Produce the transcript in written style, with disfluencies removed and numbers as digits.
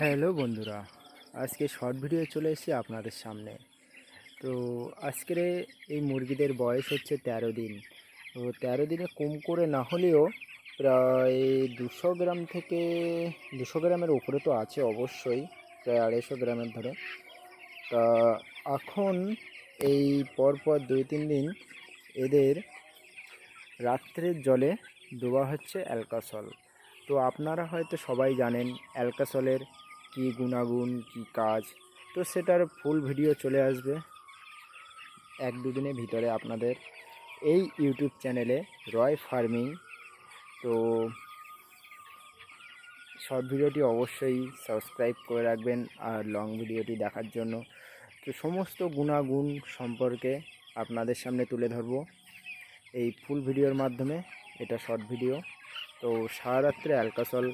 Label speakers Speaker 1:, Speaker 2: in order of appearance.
Speaker 1: Hello বন্ধুরা, আজকে short video চলে এসেছি আপনাদের সামনে। তো আজকের এই মুরগিদের বয়স হচ্ছে 13 দিন। তো 13 দিনে কম করে না হলেও প্রায় 200 গ্রাম থেকে 200 গ্রামের উপরে তো আছে অবশ্যই, প্রায় 250 গ্রামের ধরে। তা এখন এই পরপর 2-3 দিন এদের রাত্রের জলে ডোবা হচ্ছে অ্যালকাসল। তো আপনারা হয়তো সবাই জানেন অ্যালকাসলের কী গুণাগুণ, কী কাজ। তো সেটার ফুল ভিডিও চলে আসবে 1-2 দিনের ভিতরে আপনাদের এই ইউটিউব চ্যানেলে, রয় ফার্মিং। তো শর্ট ভিডিওটি অবশ্যই সাবস্ক্রাইব করে রাখবেন আর লং ভিডিওটি দেখার জন্য। তো সমস্ত গুণাগুণ সম্পর্কে আপনাদের সামনে তুলে ধরবো এই ফুল ভিডিওর মাধ্যমে। এটা শর্ট ভিডিও। তো সারা রাত্রে অ্যালকাসল